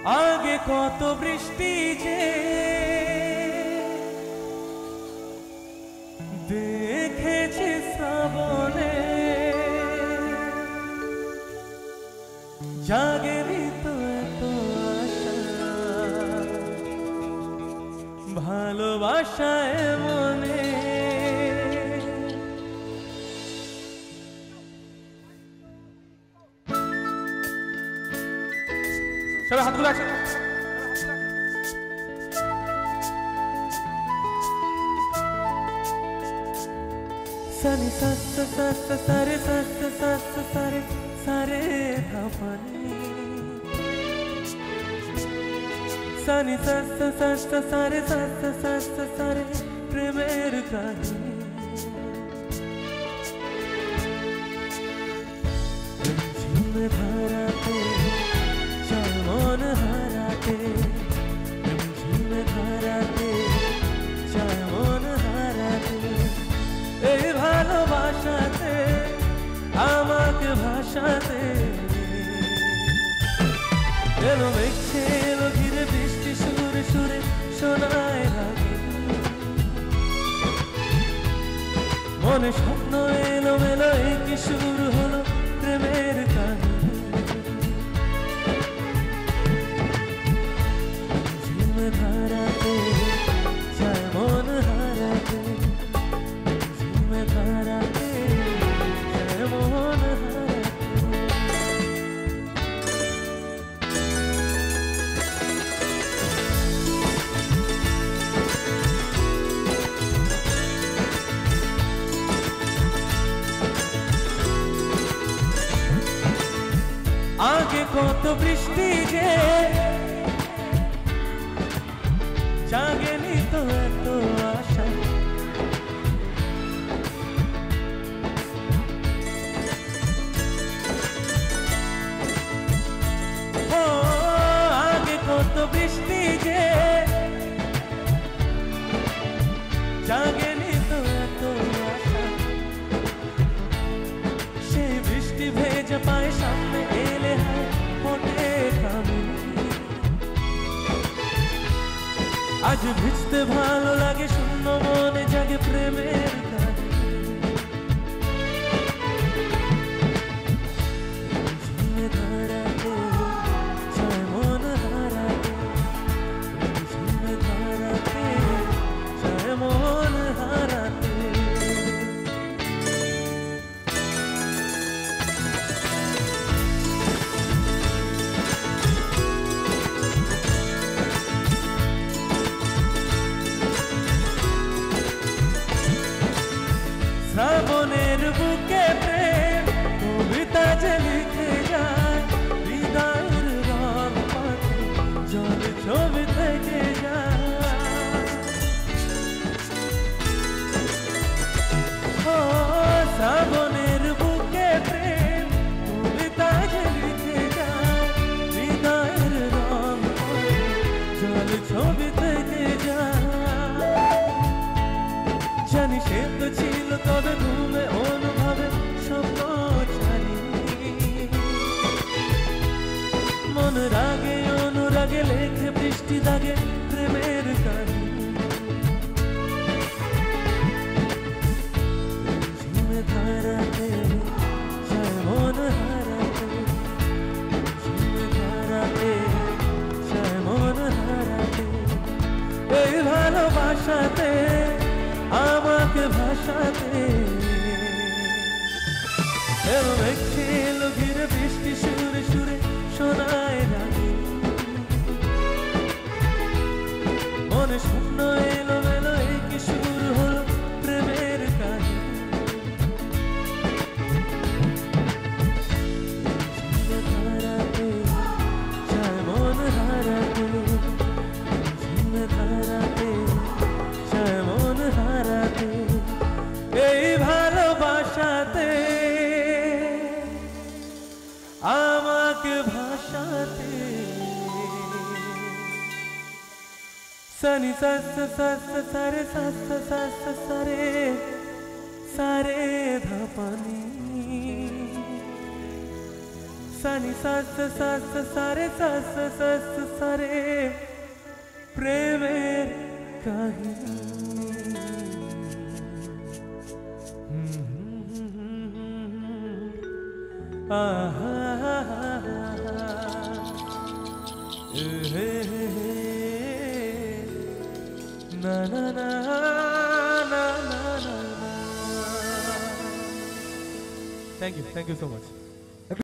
आगे कत बृष्टि जे देखेछि श्रावणे जागेनी तो एत आशा भालोबासाय मने सबाई हाथगुलो एकसाथे सनि सा सा सा सा रे सा सा सा सा रे सा रे धा पा नी सनि सा सा सा सा सा रे सा सा सा सा सा रे प्रेमेर काहिनी झिम धाराते चाय मन हाराते झिम धाराते चाय मन हाराते এই ভালোবাসাতে আমাকে ভাষাতে এলো মেঘে এলো ঘিরে বৃষ্টি সুরে সুরে শোনায় রাগে মনে স্বপ্ন এলো মেলো কি শুরু হলো প্রেমের কাহিনী ঝিম ধারাতে চায় মন হারাতে धाराते जय मोहन आगे कत बृष्टि जे जागेनी तो एत आशा কত বৃষ্টি যে জাগেনি তো এত আশা সেই বৃষ্টি ভেজা পায়ে সামনে এলে হয় ফোটে কামিনী আজ ভিজতে ভালো লাগে শূন্য মনে জাগে প্রেমের শ্রাবণের বুকে প্রেম কবিতা যে লিখে যায় হৃদয়ের রং পাখি জল ছবি থেকে যায় ও শ্রাবণের বুকে প্রেম কবিতা যে লিখে যায় হৃদয়ের রং পাখি জল ছবি থেকে যায় জানি সে তো ছিল তবে ঘুমে অনুভবে স্বপ্ন ছাড়ি মন রাগে অনুরাগে লেখে বৃষ্টি দাগে প্রেমের কাহিনী ঝিমে ধারাতে চায় মন হারাতে ঝিমে ধারাতে চায় মন হারাতে এই ভালোবাসাতে আমাকে ভাষাতে এলো মেঘে এলো ঘিরে বৃষ্টি সুরে সুরে শোনায় রাগে মনে স্বপ্ন এলো মেলো কি শুরু হলো প্রেমের কাহিনী ধারাতে চায় মন হারাতে ঝিমে ধারাতে চায় মন হারাতে এই ভালোবাসাতে আমাকে ভাষাতে सनि सा सा सा सा सा रे सा सा सा सा सा रे सा रे धा पा नी সানি সাস সাস সারে সাস সাস সারে প্রেমের কাহিনী আহা na na na na na na. Thank you so much.